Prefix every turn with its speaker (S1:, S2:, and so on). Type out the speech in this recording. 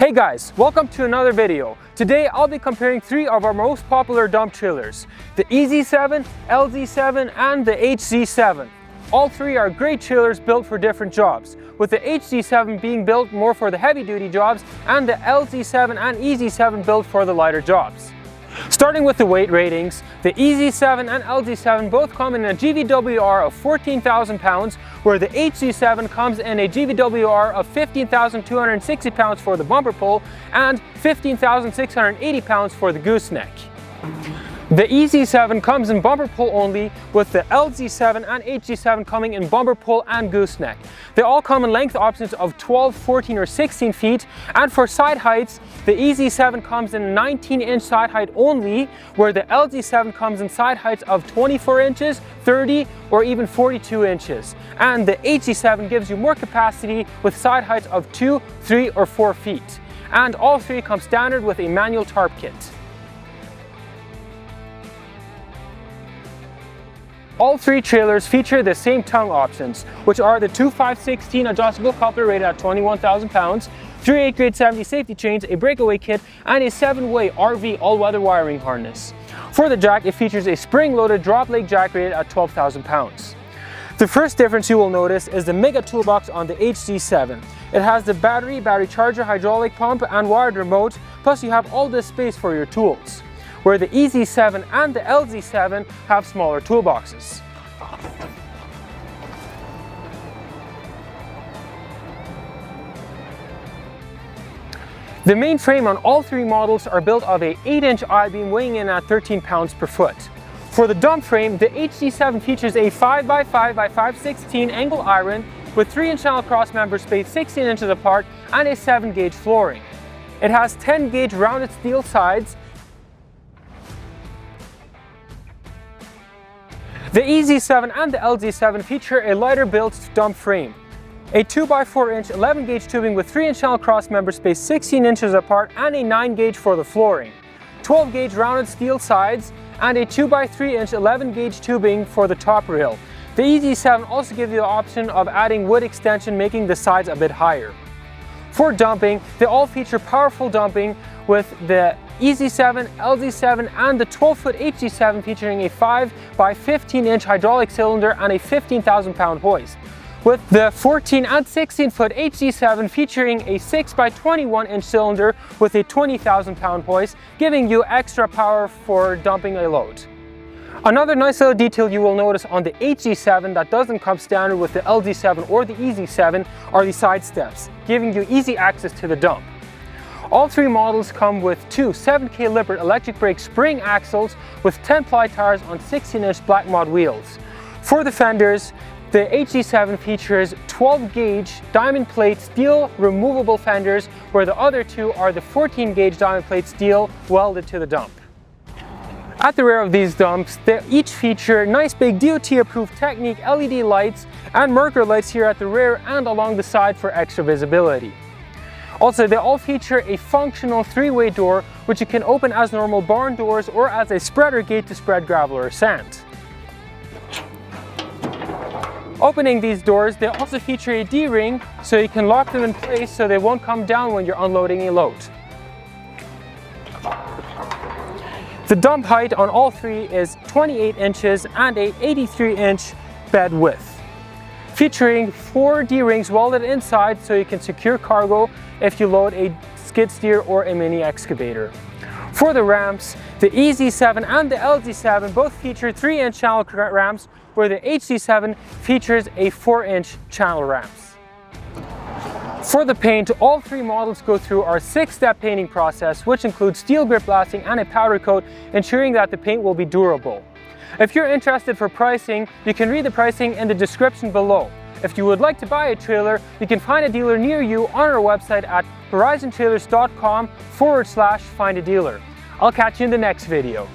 S1: Hey guys, welcome to another video. Today I'll be comparing three of our most popular dump trailers, the EZ7, LZ7 and the HZ7. All three are great trailers built for different jobs, with the HZ7 being built more for the heavy duty jobs and the LZ7 and EZ7 built for the lighter jobs. Starting with the weight ratings, the EZ7 and LZ7 both come in a GVWR of 14,000 pounds, where the HZ7 comes in a GVWR of 15,260 pounds for the bumper pull and 15,680 pounds for the gooseneck. The EZ7 comes in bumper pull only, with the LZ7 and HZ7 coming in bumper pull and gooseneck. They all come in length options of 12, 14 or 16 feet, and for side heights, the EZ7 comes in 19-inch side height only, where the LZ7 comes in side heights of 24 inches, 30 or even 42 inches. And the HZ7 gives you more capacity with side heights of 2, 3 or 4 feet. And all three come standard with a manual tarp kit. All three trailers feature the same tongue options, which are the 2.5/16 adjustable coupler rated at 21,000 pounds, 3/8 grade 70 safety chains, a breakaway kit, and a 7-way RV all-weather wiring harness. For the jack, it features a spring-loaded drop leg jack rated at 12,000 pounds. The first difference you will notice is the mega toolbox on the HZ7. It has the battery charger, hydraulic pump, and wired remote, plus you have all this space for your tools, where the EZ7 and the LZ7 have smaller toolboxes. The main frame on all three models are built of a 8-inch I-beam weighing in at 13 pounds per foot. For the dump frame, the HZ7 features a 5x5x5/16 angle iron with 3-inch channel cross member spaced 16 inches apart and a 7-gauge flooring. It has 10-gauge rounded steel sides. The EZ7 and the LZ7 feature a lighter built dump frame, a 2x4-inch 11-gauge tubing with 3-inch channel cross member spaced 16 inches apart and a 9-gauge for the flooring, 12-gauge rounded steel sides, and a 2x3-inch 11-gauge tubing for the top rail. The EZ7 also gives you the option of adding wood extension, making the sides a bit higher. For dumping, they all feature powerful dumping, with the EZ7, LZ7 and the 12-foot HZ7 featuring a 5x15-inch hydraulic cylinder and a 15,000-pound hoist, with the 14 and 16-foot HZ7 featuring a 6x21-inch cylinder with a 20,000-pound hoist, giving you extra power for dumping a load. Another nice little detail you will notice on the HZ7 that doesn't come standard with the LZ7 or the EZ7 are the side steps, giving you easy access to the dump. All three models come with two 7K Lippert electric brake spring axles with 10-ply tires on 16-inch black mod wheels. For the fenders, the HZ7 features 12-gauge diamond plate steel removable fenders, where the other two are the 14-gauge diamond plate steel welded to the dump. At the rear of these dumps, they each feature nice big DOT-approved Technique LED lights and marker lights here at the rear and along the side for extra visibility. Also, they all feature a functional 3-way door, which you can open as normal barn doors or as a spreader gate to spread gravel or sand. Opening these doors, they also feature a D-ring, so you can lock them in place so they won't come down when you're unloading a load. The dump height on all three is 28 inches and a 83-inch bed width, featuring 4 D-rings welded inside so you can secure cargo if you load a skid steer or a mini excavator. For the ramps, the EZ7 and the LZ7 both feature 3-inch channel ramps, where the HZ7 features a 4-inch channel ramps. For the paint, all three models go through our 6-step painting process, which includes steel grip blasting and a powder coat, ensuring that the paint will be durable. If you're interested for pricing, you can read the pricing in the description below. If you would like to buy a trailer, you can find a dealer near you on our website at horizontrailers.com/find a dealer. I'll catch you in the next video.